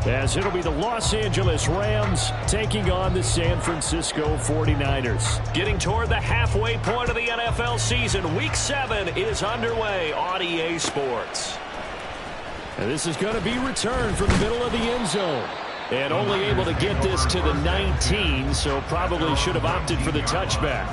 as it'll be the Los Angeles Rams taking on the San Francisco 49ers. Getting toward the halfway point of the NFL season, Week 7 is underway on EA Sports. And this is going to be returned from the middle of the end zone. And only able to get this to the 19, so probably should have opted for the touchback.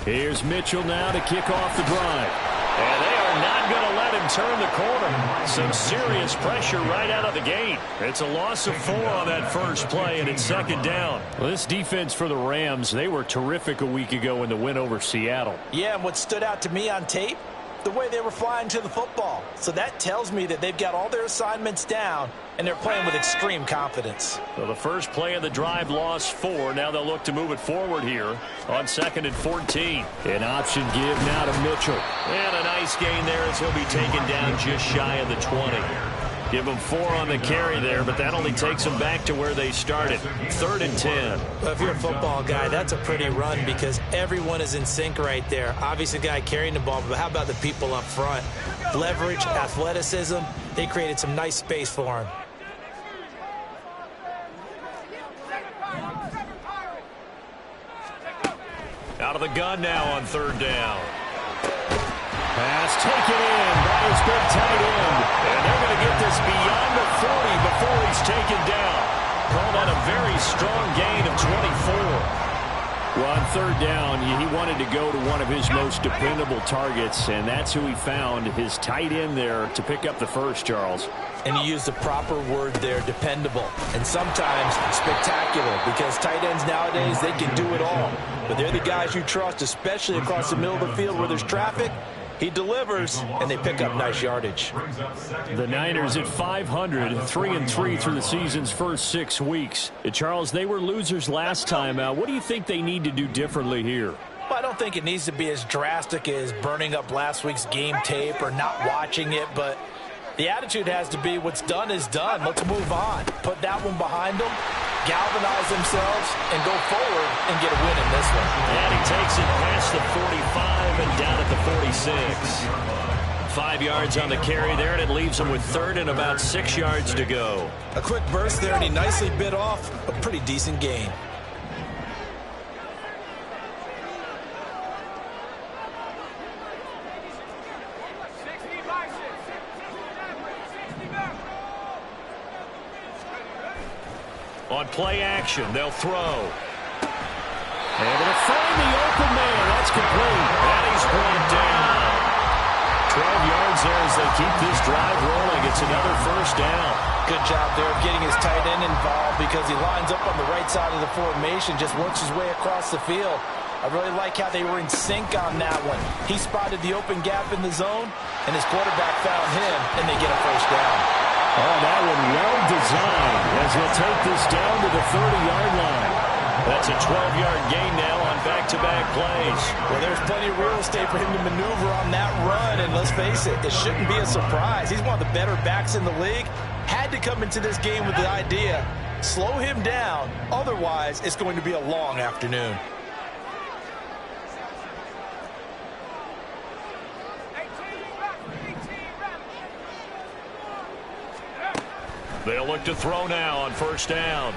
Here's Mitchell now to kick off the drive. And they are not going to let him turn the corner. Some serious pressure right out of the gate. It's a loss of 4 on that first play, and it's second down. Well, this defense for the Rams, they were terrific a week ago in the win over Seattle. Yeah, and what stood out to me on tape, the way they were flying to the football. So that tells me that they've got all their assignments down, and they're playing with extreme confidence. So the first play of the drive lost 4. Now they'll look to move it forward here on 2nd and 14. An option give now to Mitchell. And a nice gain there as he'll be taken down just shy of the 20. Give them 4 on the carry there, but that only takes them back to where they started. 3rd and 10. Well, if you're a football guy, that's a pretty run because everyone is in sync right there. Obviously, the guy carrying the ball, but how about the people up front? Leverage, athleticism, they created some nice space for him. Out of the gun now on 3rd down. Pass taken in by his big tight end. And they're going to get this beyond the 40 before he's taken down. Call that a very strong gain of 24. Well, on 3rd down, he wanted to go to one of his most dependable targets, and that's who he found, his tight end there, to pick up the first, Charles. And you used the proper word there, dependable. And sometimes spectacular, because tight ends nowadays, they can do it all. But they're the guys you trust, especially across the middle of the field where there's traffic. He delivers, and they pick up nice yardage. The Niners at 500, 3-3 through the season's first 6 weeks. Charles, they were losers last time out. What do you think they need to do differently here? Well, I don't think it needs to be as drastic as burning up last week's game tape or not watching it, but the attitude has to be what's done is done. Let's move on. Put that one behind them, galvanize themselves, and go forward and get a win in this one. And he takes it past the 45 and down at the 46. 5 yards on the carry there, and it leaves him with 3rd and about 6 yards to go. A quick burst there, and he nicely bit off a pretty decent gain. On play action, they'll throw. Able to find the open man. That's complete. And he's brought down. 12 yards there as they keep this drive rolling. It's another first down. Good job there of getting his tight end involved because he lines up on the right side of the formation, just works his way across the field. I really like how they were in sync on that one. He spotted the open gap in the zone, and his quarterback found him, and they get a first down. Oh, that one well designed as he'll take this down to the 30-yard line. That's a 12-yard gain now on back-to-back plays. Well, there's plenty of real estate for him to maneuver on that run, and let's face it, it shouldn't be a surprise. He's one of the better backs in the league. Had to come into this game with the idea, slow him down, otherwise it's going to be a long afternoon. They'll look to throw now on first down.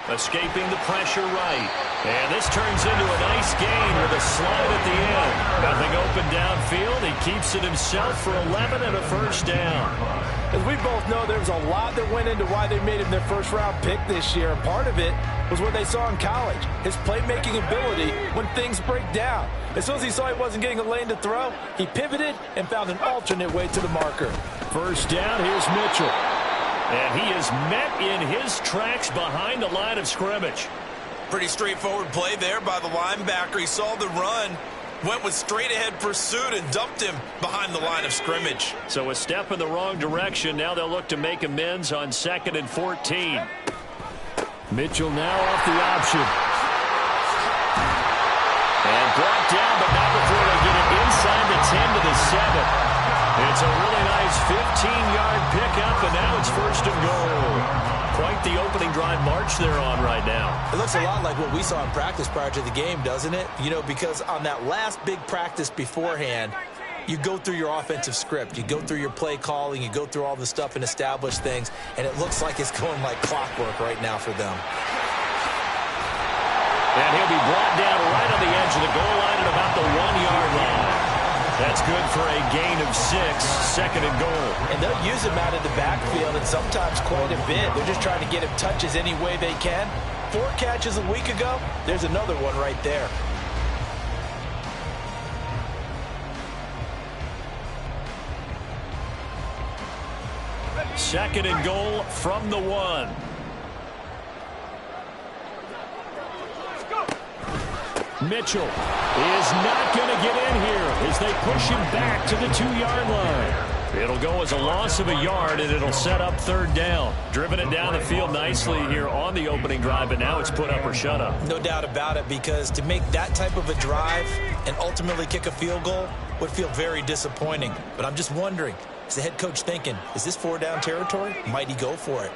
Escaping the pressure right. And this turns into a nice gain with a slide at the end. Nothing open downfield. He keeps it himself for 11 and a first down. As we both know, there was a lot that went into why they made him their first-round pick this year. And part of it was what they saw in college, his playmaking ability when things break down. As soon as he saw he wasn't getting a lane to throw, he pivoted and found an alternate way to the marker. First down, here's Mitchell. And he is met in his tracks behind the line of scrimmage. Pretty straightforward play there by the linebacker. He saw the run, went with straight-ahead pursuit, and dumped him behind the line of scrimmage. So a step in the wrong direction. Now they'll look to make amends on 2nd and 14. Mitchell now off the option. And brought down, but not before they get it inside the 10 to the 7. It's a really nice 15-yard pickup, and now it's first and goal. Quite the opening drive march they're on right now. It looks a lot like what we saw in practice prior to the game, doesn't it? You know, because on that last big practice beforehand, you go through your offensive script. You go through your play calling. You go through all the stuff and establish things, and it looks like it's going like clockwork right now for them. And he'll be brought down right on the edge of the goal line at about the 1-yard line. That's good for a gain of 6, second and goal. And they'll use him out of the backfield, and sometimes quite a bit. They're just trying to get him touches any way they can. 4 catches a week ago. There's another one right there. Second and goal from the 1. Mitchell is not going to get in here as they push him back to the 2-yard line. It'll go as a loss of a yard, and it'll set up third down. Driven it down the field nicely here on the opening drive, but now it's put up or shut up. No doubt about it, because to make that type of a drive and ultimately kick a field goal would feel very disappointing. But I'm just wondering, is the head coach thinking, is this 4-down territory? Might he go for it?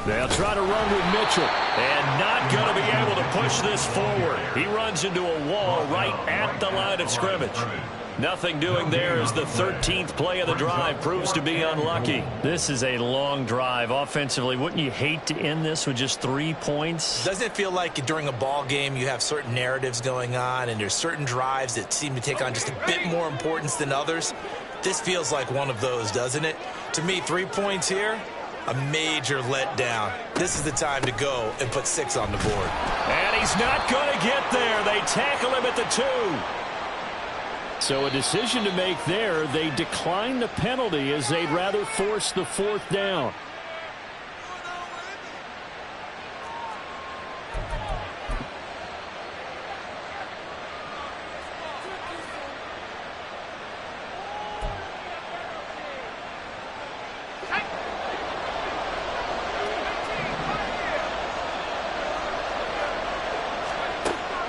They'll try to run with Mitchell, and not going to be able to push this forward. He runs into a wall right at the line of scrimmage. Nothing doing there as the 13th play of the drive proves to be unlucky. This is a long drive offensively. Wouldn't you hate to end this with just 3 points? Doesn't it feel like during a ball game you have certain narratives going on, and there's certain drives that seem to take on just a bit more importance than others? This feels like one of those, doesn't it? To me, 3 points here, a major letdown. This is the time to go and put 6 on the board. And he's not going to get there. They tackle him at the 2. So a decision to make there. They decline the penalty as they'd rather force the 4th down.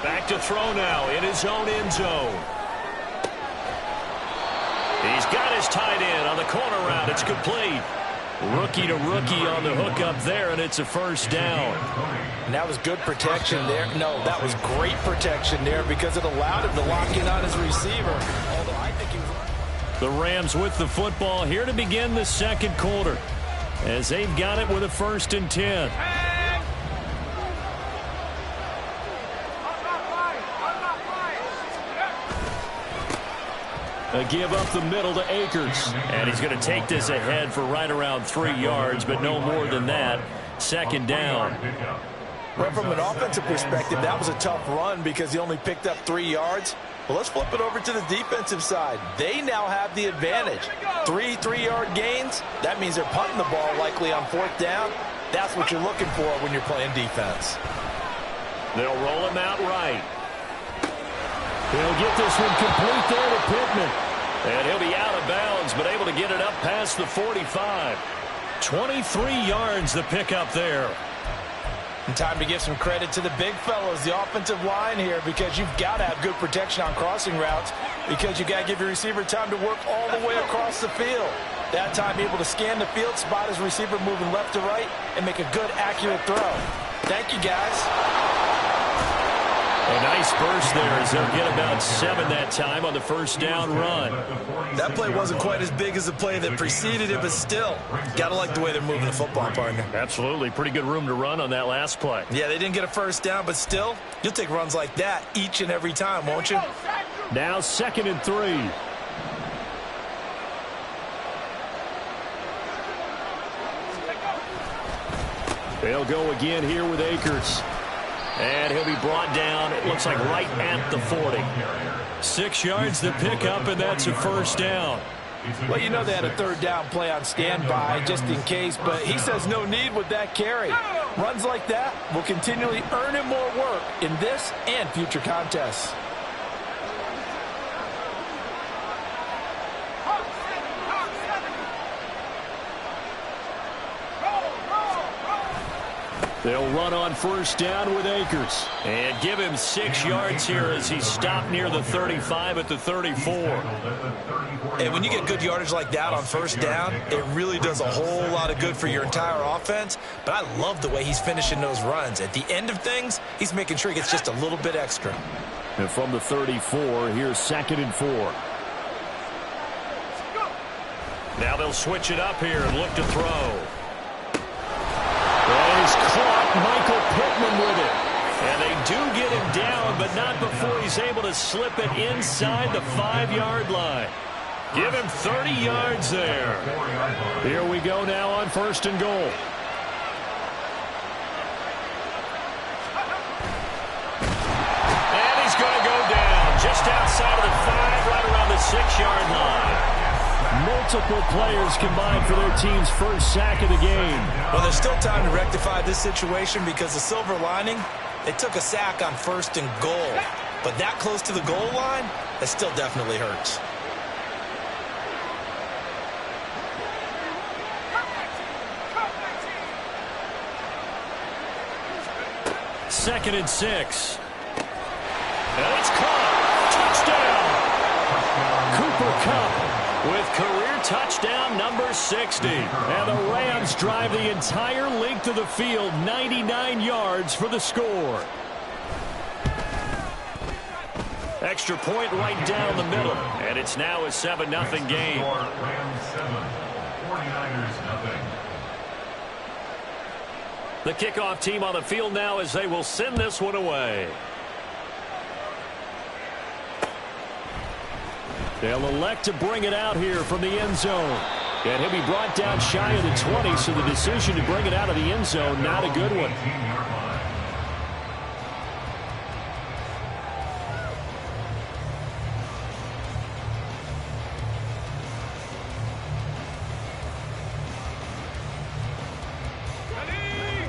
Back to throw now in his own end zone. He's got his tight end on the corner route. It's complete. Rookie to rookie on the hook up there, and it's a first down. And that was good protection there. No, that was great protection there because it allowed him to lock in on his receiver. Although I think he was... The Rams with the football here to begin the second quarter as they've got it with a 1st and 10. A give up the middle to Akers. And he's going to take this ahead for right around 3 yards, but no more than that. Second down. Well, from an offensive perspective, that was a tough run because he only picked up 3 yards. Well, let's flip it over to the defensive side. They now have the advantage. 3 3-yard gains. That means they're punting the ball likely on 4th down. That's what you're looking for when you're playing defense. They'll roll him out right. He'll get this one complete there to Pittman. And he'll be out of bounds, but able to get it up past the 45. 23 yards the pickup there. And time to give some credit to the big fellows, the offensive line here, because you've got to have good protection on crossing routes because you got to give your receiver time to work all the way across the field. That time able to scan the field, spot his receiver moving left to right, and make a good, accurate throw. Thank you, guys. A nice burst there as they'll get about 7 that time on the first down run. That play wasn't quite as big as the play that preceded it, but still, got to like the way they're moving the football, partner. Absolutely. Pretty good room to run on that last play. Yeah, they didn't get a first down, but still, you'll take runs like that each and every time, won't you? Now 2nd and 3. They'll go again here with Akers. And he'll be brought down, it looks like right at the 40. 6 yards to pick up, and that's a first down. Well, you know they had a 3rd down play on standby just in case, but he says no need with that carry. Runs like that will continually earn him more work in this and future contests. They'll run on first down with Akers. And give him 6 yards here as he stopped near the 35 at the 34. And when you get good yardage like that on first down, it really does a whole lot of good for your entire offense. But I love the way he's finishing those runs. At the end of things, he's making sure he gets just a little bit extra. And from the 34, here's 2nd and 4. Now they'll switch it up here and look to throw. Well, he's caught Michael Pittman with it. And they do get him down, but not before he's able to slip it inside the 5-yard line. Give him 30 yards there. Here we go now on 1st and goal. And he's going to go down just outside of the 5, right around the 6-yard line. Multiple players combined for their team's first sack of the game. Well, there's still time to rectify this situation because the silver lining, they took a sack on 1st and goal. But that close to the goal line, that still definitely hurts. Second and 6. And it's caught. Touchdown. Cooper Kupp with career touchdown number 60. And the Rams drive the entire length of the field, 99 yards for the score. Extra point right down the middle. And it's now a 7-0 game. Rams 7, 49ers nothing. The kickoff team on the field now as they will send this one away. They'll elect to bring it out here from the end zone. And he'll be brought down shy of the 20, so the decision to bring it out of the end zone, not a good one.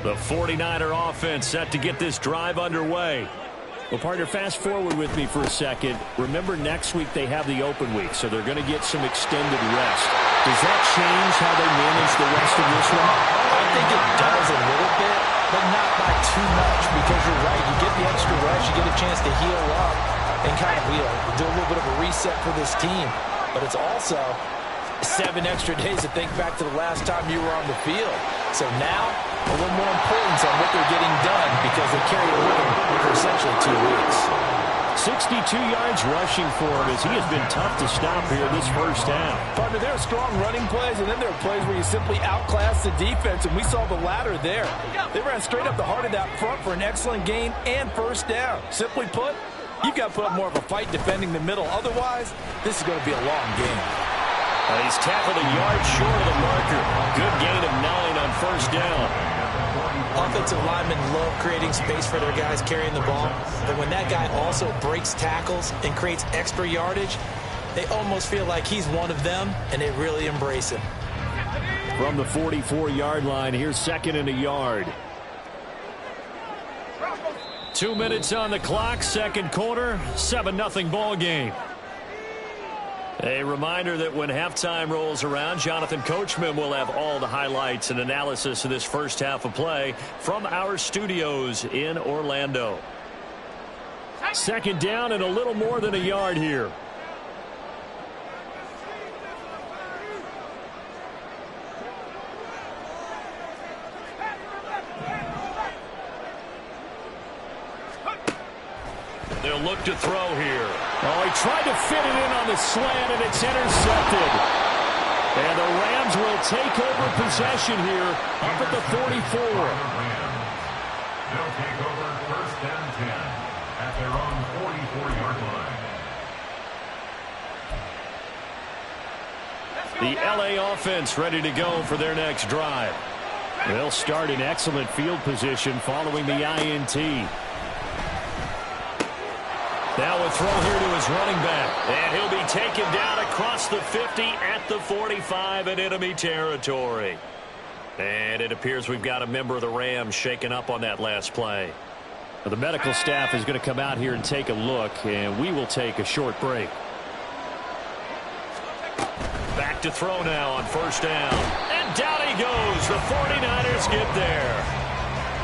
The 49er offense set to get this drive underway. Well, partner, fast forward with me for a second. Remember, next week they have the open week, so they're going to get some extended rest. Does that change how they manage the rest of this one? I think it does a little bit, but not by too much, because you're right. You get the extra rest, you get a chance to heal up and kind of do a little bit of a reset for this team. But it's also 7 extra days to think back to the last time you were on the field. So now, a little more importance on what they're getting done because they carry it with them for essentially 2 weeks. 62 yards rushing for him as he has been tough to stop here this first half. Partner, there are strong running plays, and then there are plays where you simply outclass the defense, and we saw the latter there. They ran straight up the heart of that front for an excellent gain and first down. Simply put, you've got to put up more of a fight defending the middle. Otherwise, this is going to be a long game. He's tackled a yard short of the marker. Good gain of 9 on first down. Offensive linemen love creating space for their guys carrying the ball. But when that guy also breaks tackles and creates extra yardage, they almost feel like he's one of them, and they really embrace him. From the 44-yard line, here's 2nd and a yard. 2 minutes on the clock, second quarter, 7-0 ball game. A reminder that when halftime rolls around, Jonathan Coachman will have all the highlights and analysis of this first half of play from our studios in Orlando. Second down and a little more than a yard here. They'll look to throw here. Oh, he tried to fit it in on the slant, and it's intercepted. And the Rams will take over possession here up at the 44. They'll take over 1st and 10 at their own 44-yard line. The LA offense ready to go for their next drive. They'll start in excellent field position following the INT. Now a throw here to his running back. And he'll be taken down across the 50 at the 45 in enemy territory. And it appears we've got a member of the Rams shaken up on that last play. Well, the medical staff is going to come out here and take a look, and we will take a short break. Back to throw now on first down. And down he goes. The 49ers get there.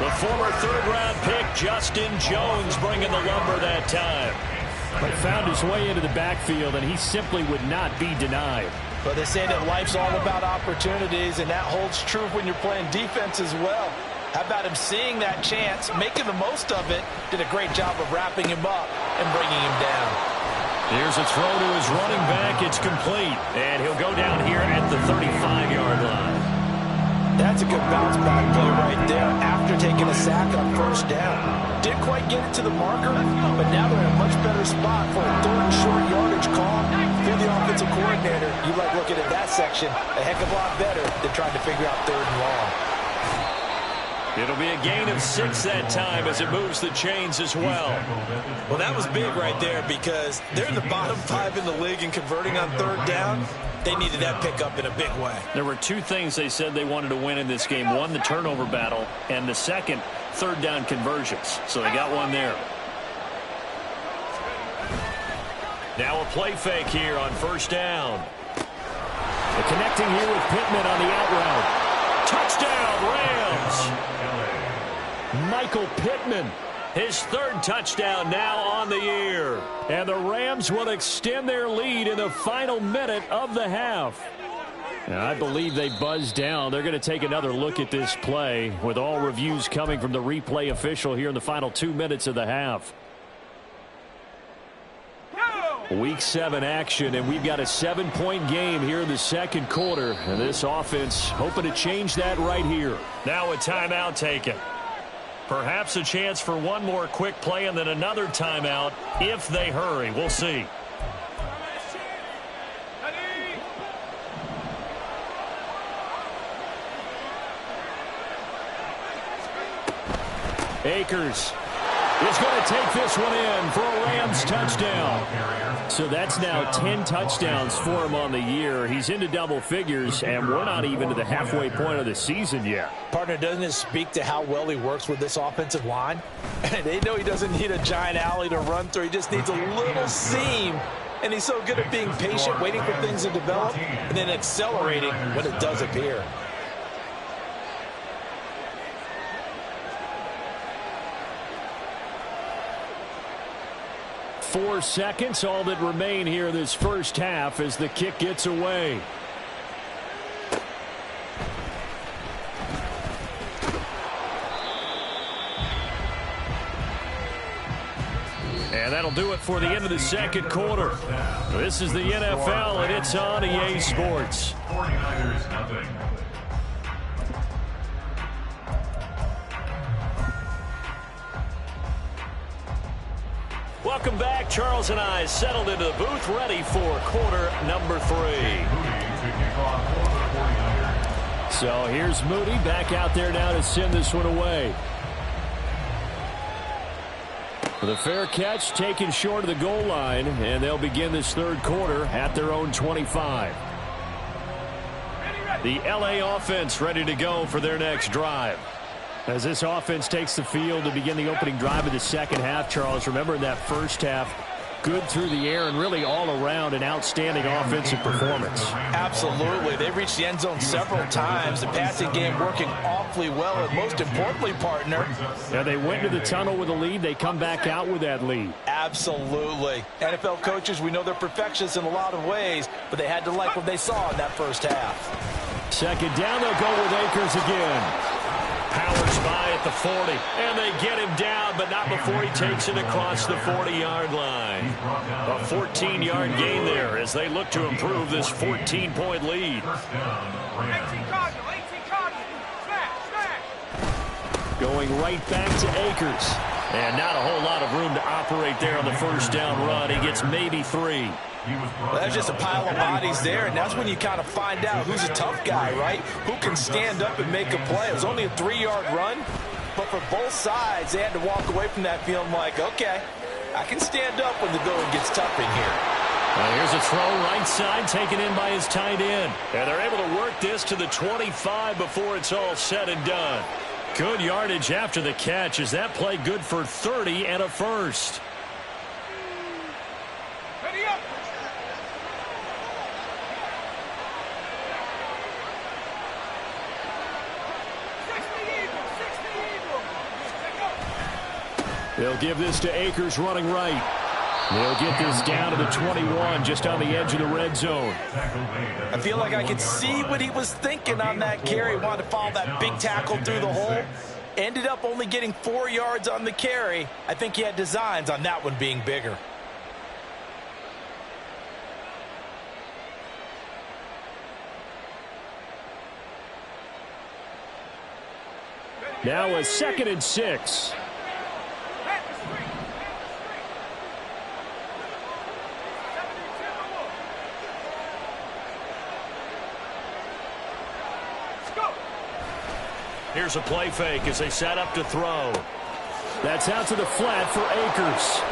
The former third-round pick, Justin Jones, bringing the lumber that time. But found his way into the backfield, and he simply would not be denied. But they say that life's all about opportunities, and that holds true when you're playing defense as well. How about him seeing that chance, making the most of it, did a great job of wrapping him up and bringing him down. Here's a throw to his running back. It's complete, and he'll go down here at the 35-yard line. That's a good bounce back play right there after taking a sack on first down. Didn't quite get it to the marker, but now they're in a much better spot for a third and short yardage call. If you're the offensive coordinator, you like looking at that section a heck of a lot better than trying to figure out third and long. It'll be a gain of 6 that time as it moves the chains as well. Well, that was big right there because they're in the bottom 5 in the league in converting on third down. They needed that pickup in a big way. There were 2 things they said they wanted to win in this game. One, the turnover battle, and the second, third down conversions. So they got one there. Now a play fake here on first down. The connecting here with Pittman on the out route. Touchdown, Rams! Michael Pittman. His 3rd touchdown now on the year. And the Rams will extend their lead in the final minute of the half. And I believe they buzzed down. They're going to take another look at this play with all reviews coming from the replay official here in the final 2 minutes of the half. Week 7 action, and we've got a 7-point game here in the second quarter. And this offense hoping to change that right here. Now a timeout taken. Perhaps a chance for one more quick play and then another timeout if they hurry. We'll see. Akers is going to take this one in for a Rams touchdown. So that's now 10 touchdowns for him on the year. He's into double figures, and we're not even to the halfway point of the season yet. Partner, doesn't it speak to how well he works with this offensive line? They know he doesn't need a giant alley to run through. He just needs a little seam. And he's so good at being patient, waiting for things to develop, and then accelerating when it does appear. Four seconds, all that remain here in this first half as the kick gets away. And that'll do it for the end of the second quarter. This is the NFL, and it's on EA Sports. 49ers nothing. Welcome back. Charles and I settled into the booth, ready for quarter number 3. So here's Moody back out there now to send this one away. For the fair catch, taken short of the goal line, and they'll begin this third quarter at their own 25. The LA offense ready to go for their next drive. As this offense takes the field to begin the opening drive of the second half, Charles, remember in that first half, good through the air and really all around an outstanding offensive performance. Absolutely. They reached the end zone several times. The passing game working awfully well, and most importantly, partner. Yeah, they went to the tunnel with a lead. They come back out with that lead. Absolutely. NFL coaches, we know they're perfectionists in a lot of ways, but they had to like what they saw in that first half. Second down, they'll go with Akers again. Powers by at the 40, and they get him down, but not before he takes it across the 40-yard line. A 14-yard gain there as they look to improve this 14-point lead. Going right back to Akers. And not a whole lot of room to operate there on the first down run. He gets maybe 3. Well, there's just a pile of bodies there, and that's when you kind of find out who's a tough guy, right? Who can stand up and make a play. It was only a 3-yard run, but for both sides, they had to walk away from that feeling like, okay, I can stand up when the going gets tough in here. Well, here's a throw right side taken in by his tight end. And they're able to work this to the 25 before it's all said and done. Good yardage after the catch. Is that play good for 30 and a first? They'll give this to Akers running right. They'll get this down to the 21, just on the edge of the red zone. I feel like I could see what he was thinking on that carry. Wanted to follow that big tackle through the hole. Ended up only getting 4 yards on the carry. I think he had designs on that one being bigger. Now a 2nd and 6. Here's a play fake as they set up to throw. That's out to the flat for Akers.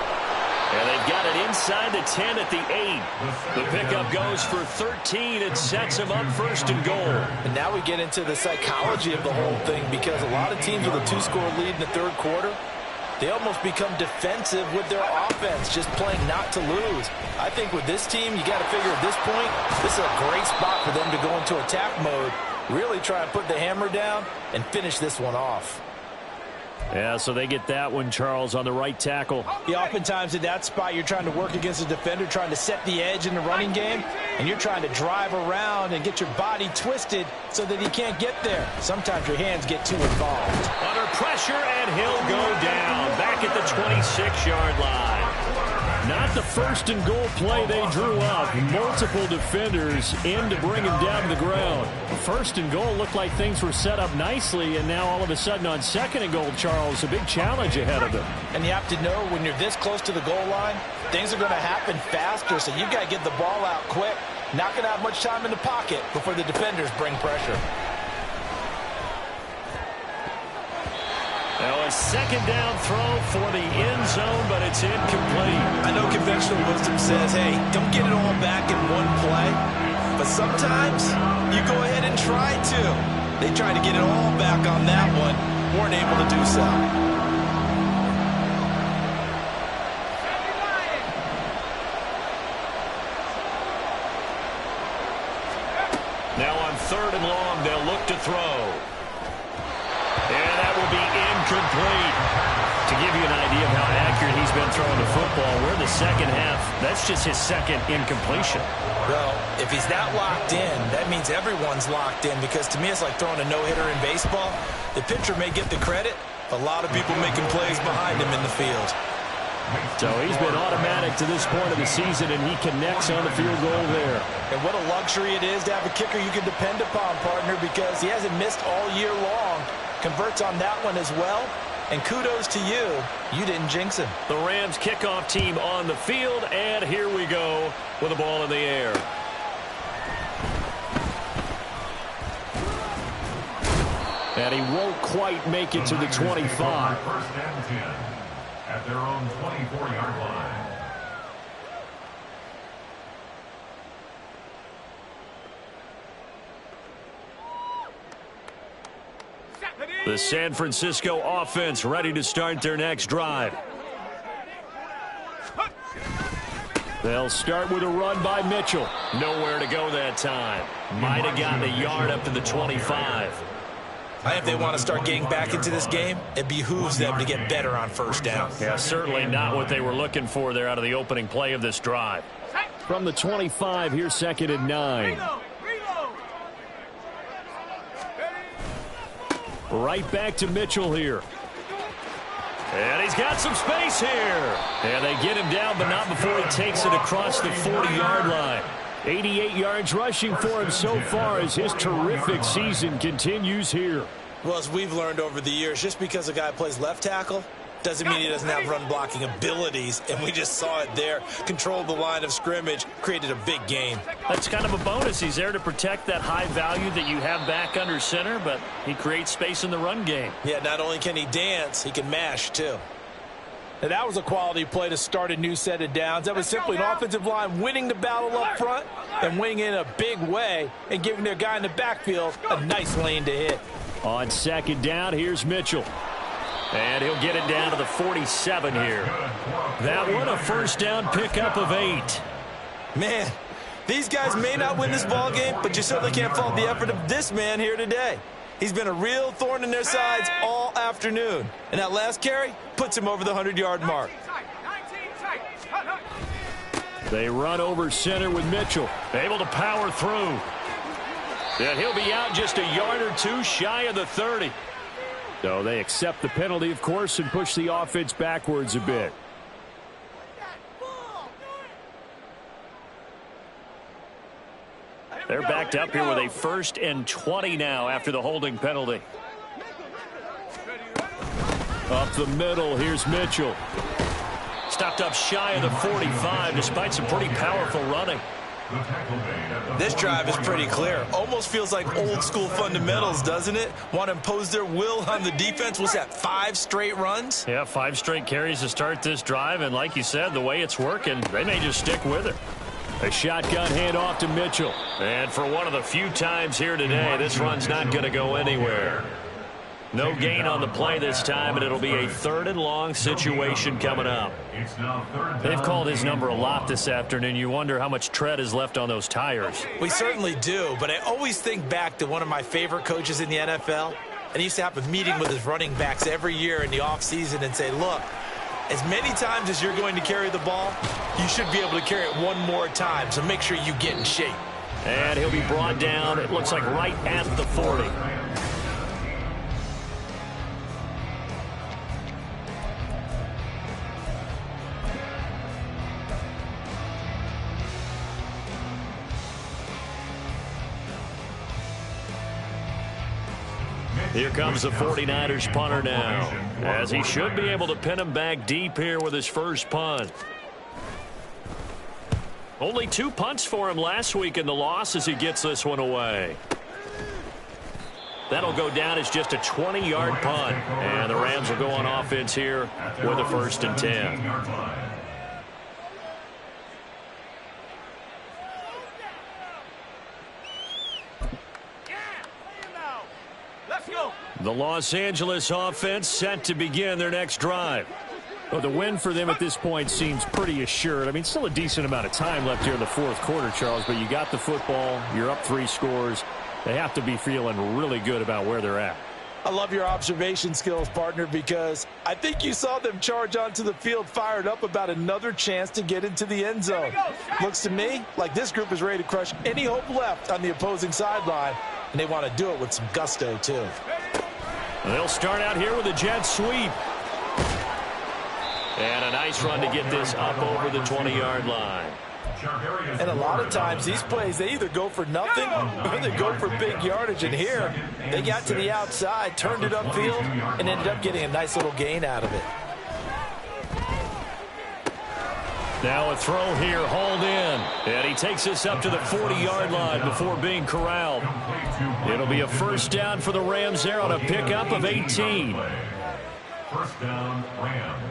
And they've got it inside the 10 at the 8. The pickup goes for 13 and sets them up 1st and goal. And now we get into the psychology of the whole thing, because a lot of teams with a 2-score lead in the 3rd quarter, they almost become defensive with their offense, just playing not to lose. I think with this team, you got to figure at this point, this is a great spot for them to go into attack mode, really try and put the hammer down and finish this one off. Yeah, so they get that one, Charles, on the right tackle. Yeah, oftentimes in that spot, you're trying to work against a defender, trying to set the edge in the running game, and you're trying to drive around and get your body twisted so that he can't get there. Sometimes your hands get too involved. Under pressure, and he'll go down back at the 26-yard line. Not the 1st and goal play they drew up. Multiple defenders in to bring him down to the ground. 1st and goal looked like things were set up nicely, and now all of a sudden on 2nd and goal, Charles, a big challenge ahead of them. And you have to know when you're this close to the goal line, things are going to happen faster, so you've got to get the ball out quick. Not going to have much time in the pocket before the defenders bring pressure. Now a 2nd down throw for the end zone, but it's incomplete. I know conventional wisdom says, hey, don't get it all back in one play. But sometimes you go ahead and try to. They tried to get it all back on that one. Weren't able to do so. Now on 3rd and long, they'll look to throw. And that will be incomplete. To give you an idea of how accurate he's been throwing the football, we're in the 2nd half. That's just his 2nd incompletion. Well, if he's not locked in, that means everyone's locked in, because to me it's like throwing a no-hitter in baseball. The pitcher may get the credit, a lot of people making plays behind him in the field. So he's been automatic to this point of the season, and he connects on the field goal there. And what a luxury it is to have a kicker you can depend upon, partner, because he hasn't missed all year long. Converts on that one as well. And kudos to you. You didn't jinx him. The Rams kickoff team on the field, and here we go with the ball in the air. And he won't quite make it to the 25. 1st and 10 at their own 24-yard line. The San Francisco offense ready to start their next drive. They'll start with a run by Mitchell. Nowhere to go that time. Might have gotten a yard up to the 25. I think if they want to start getting back into this game, it behooves them to get better on 1st down. Yeah, certainly not what they were looking for there out of the opening play of this drive. From the 25, here's 2nd and 9. Right back to Mitchell here. And he's got some space here. And they get him down, but not before he takes it across the 40-yard line. 88 yards rushing for him so far as his terrific season continues here. Well, as we've learned over the years, just because a guy plays left tackle doesn't mean he doesn't have run blocking abilities, and we just saw it there. Controlled the line of scrimmage, created a big gain. That's kind of a bonus. He's there to protect that high value that you have back under center, but he creates space in the run game. Yeah, not only can he dance, he can mash too. Now, that was a quality play to start a new set of downs. That was simply an offensive line winning the battle up front and winning in a big way and giving their guy in the backfield a nice lane to hit. On 2nd down, here's Mitchell. And he'll get it down to the 47 here. That one, a 1st down pickup of 8. Man, these guys may not win this ball game, but you certainly can't fault the effort of this man here today. He's been a real thorn in their sides all afternoon. And that last carry puts him over the 100-yard mark. They run over center with Mitchell. Able to power through. And he'll be out just a yard or two shy of the 30. So they accept the penalty, of course, and push the offense backwards a bit. They're backed up here with a 1st and 20 now after the holding penalty. Up the middle, here's Mitchell. Stopped up shy of the 45 despite some pretty powerful running. This drive is pretty clear. Almost feels like old school fundamentals, doesn't it? Want to impose their will on the defense. What's that, 5 straight runs? Yeah, 5 straight carries to start this drive. And like you said, the way it's working, they may just stick with it. A shotgun handoff to Mitchell. And for one of the few times here today, this run's not going to go anywhere. No gain on the play this time, and it'll be a 3rd and long situation coming up. They've called his number a lot this afternoon. You wonder how much tread is left on those tires. We certainly do, but I always think back to one of my favorite coaches in the NFL. And he used to have a meeting with his running backs every year in the offseason and say, look, as many times as you're going to carry the ball, you should be able to carry it one more time, so make sure you get in shape. And he'll be brought down, it looks like right at the 40. Here comes the 49ers punter now, as he should be able to pin him back deep here with his first punt. Only 2 punts for him last week in the loss as he gets this one away. That'll go down as just a 20-yard punt, and the Rams will go on offense here with a 1st and 10. The Los Angeles offense set to begin their next drive. Well, the win for them at this point seems pretty assured. I mean, still a decent amount of time left here in the 4th quarter, Charles, but you got the football, you're up 3 scores. They have to be feeling really good about where they're at. I love your observation skills, partner, because I think you saw them charge onto the field fired up about another chance to get into the end zone. Looks to me like this group is ready to crush any hope left on the opposing sideline, and they want to do it with some gusto, too. They'll start out here with a jet sweep. And a nice run to get this up over the 20-yard line. And a lot of times these plays, they either go for nothing or they go for big yardage. And here, they got to the outside, turned it upfield, and ended up getting a nice little gain out of it. Now a throw here, hauled in. And he takes this up to the 40-yard line before being corralled. It'll be a 1st down for the Rams there on a pickup of 18. 1st down, Rams.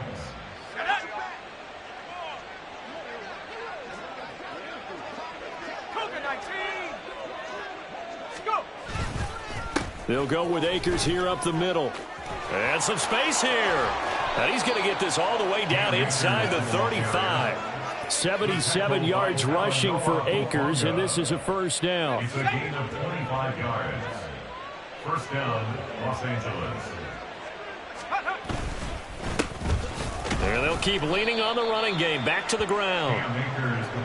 They'll go with Akers here up the middle. And some space here. And he's going to get this all the way down inside the 35. 77 yards rushing for Akers, and this is a 1st down. It's a gain of 25 yards. 1st down, Los Angeles. And they'll keep leaning on the running game. Back to the ground.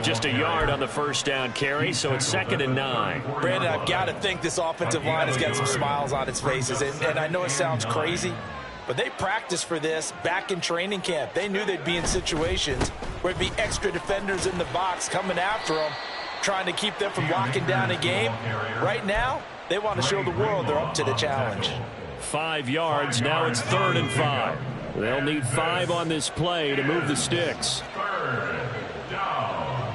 Just a yard on the 1st down carry, so it's 2nd and 9. Brandon, I've got to think this offensive line has got some smiles on its faces. And I know it sounds crazy, but they practiced for this back in training camp. They knew they'd be in situations where it'd be extra defenders in the box coming after them, trying to keep them from locking down a game. Right now, they want to show the world they're up to the challenge. 5 yards. Now it's 3rd and 5. They'll need 5 on this play to move the sticks. 3rd down.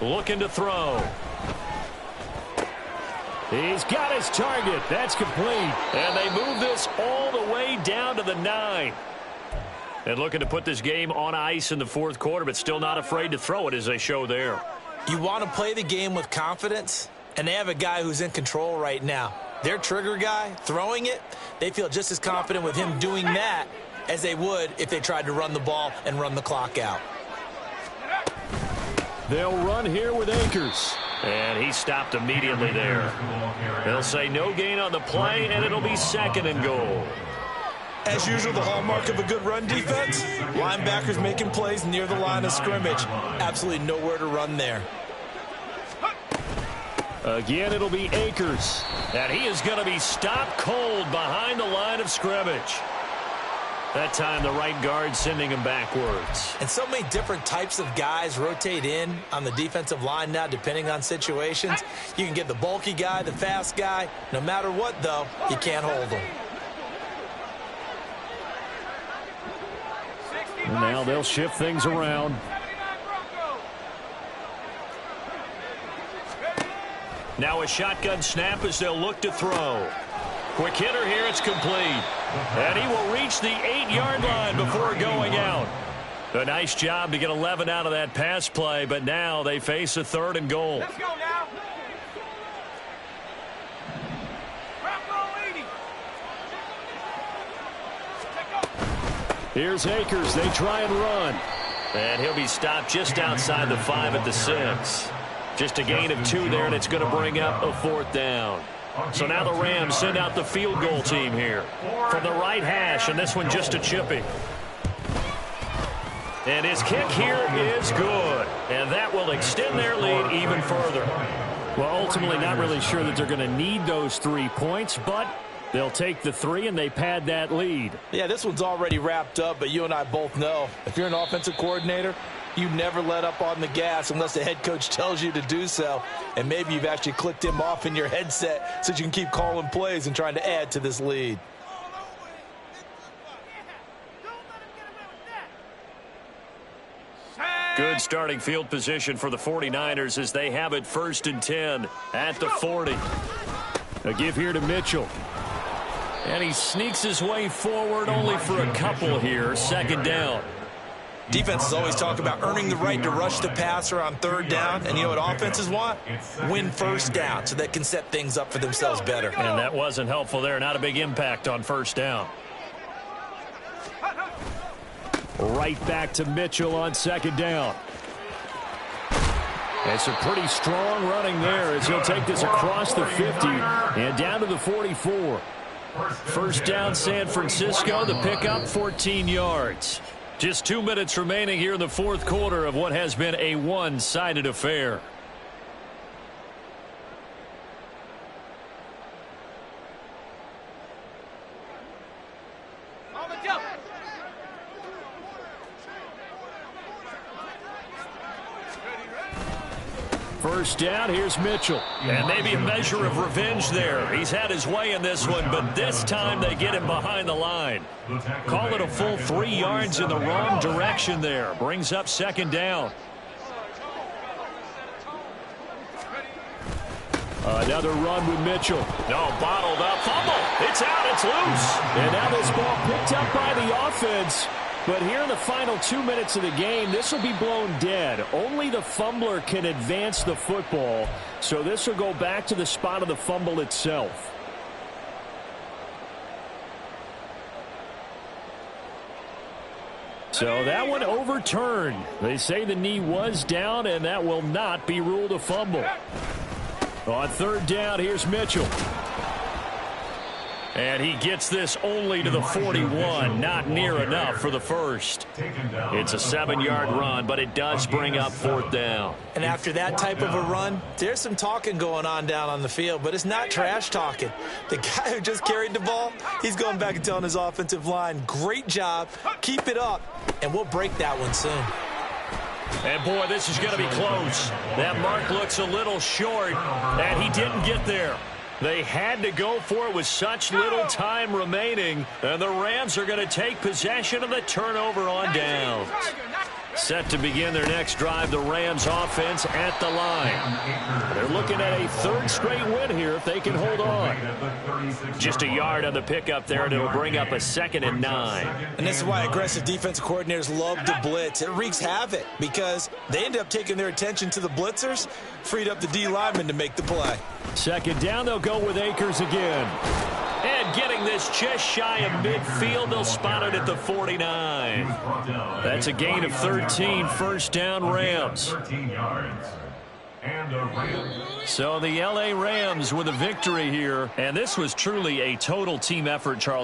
Looking to throw. He's got his target. That's complete. And they move this all the way down to the 9. And looking to put this game on ice in the 4th quarter, but still not afraid to throw it as they show there. You want to play the game with confidence, and they have a guy who's in control right now. Their trigger guy, throwing it, they feel just as confident with him doing that as they would if they tried to run the ball and run the clock out. They'll run here with Akers. And he stopped immediately there. They'll say no gain on the play, and it'll be second and goal. As usual, the hallmark of a good run defense, linebackers making plays near the line of scrimmage. Absolutely nowhere to run there. Again, it'll be Akers. And he is going to be stopped cold behind the line of scrimmage. That time, the right guard sending him backwards. And so many different types of guys rotate in on the defensive line now, depending on situations. You can get the bulky guy, the fast guy. No matter what, though, you can't hold them. And now they'll shift things around. Now a shotgun snap as they'll look to throw. Quick hitter here, it's complete. And he will reach the 8-yard line before going out. A nice job to get 11 out of that pass play, but now they face a third and goal. Let's go now. Here's Akers. They try and run. And he'll be stopped just outside the 5 at the 6. Just a gain of 2 there, and it's going to bring up a 4th down. So now the Rams send out the field goal team here from the right hash, and this one just a chipping. And his kick here is good, and that will extend their lead even further. Well, ultimately not really sure that they're going to need those 3 points, but they'll take the 3 and they pad that lead. Yeah, this one's already wrapped up, but you and I both know if you're an offensive coordinator, you never let up on the gas unless the head coach tells you to do so. And maybe you've actually clicked him off in your headset so you can keep calling plays and trying to add to this lead. Good starting field position for the 49ers as they have it 1st and 10 at the 40. A give here to Mitchell. And he sneaks his way forward only for a couple here. 2nd down. Defenses always talk about earning the right to rush the passer on 3rd down. And you know what offenses want? Win 1st down so they can set things up for themselves better. And that wasn't helpful there. Not a big impact on 1st down. Right back to Mitchell on 2nd down. And some pretty strong running there as he'll take this across the 50 and down to the 44. 1st down San Francisco. The pickup 14 yards. Just 2 minutes remaining here in the 4th quarter of what has been a one-sided affair. First down, here's Mitchell. And maybe a measure of revenge there. He's had his way in this one, but this time they get him behind the line. Call it a full 3 yards in the wrong direction there. Brings up 2nd down. Another run with Mitchell. No, bottled up. Fumble. It's out. It's loose. And now this ball picked up by the offense. But here in the final 2 minutes of the game, this will be blown dead. Only the fumbler can advance the football. So this will go back to the spot of the fumble itself. So that one overturned. They say the knee was down, and that will not be ruled a fumble. On 3rd down, here's Mitchell. And he gets this only to the 41. Not near enough for the 1st. It's a 7-yard run, but it does bring up 4th down. And after that type of a run, there's some talking going on down on the field, but it's not trash talking. The guy who just carried the ball, he's going back and telling his offensive line, great job, keep it up, and we'll break that one soon. And, boy, this is going to be close. That mark looks a little short, and he didn't get there. They had to go for it with such little time remaining, and the Rams are going to take possession of the turnover on downs. Set to begin their next drive, the Rams offense at the line. They're looking at a 3rd straight win here if they can hold on. Just a yard on the pickup there, and it'll bring up a 2nd and 9. And this is why aggressive defensive coordinators love to blitz. It wreaks havoc because they end up taking their attention to the blitzers, freed up the D lineman to make the play. 2nd down, they'll go with Akers again. And getting this just shy of midfield, they'll spot it at the 49. That's a gain of 13, first down Rams. 13 yards. And the Rams. So the L.A. Rams with a victory here. And this was truly a total team effort, Charles.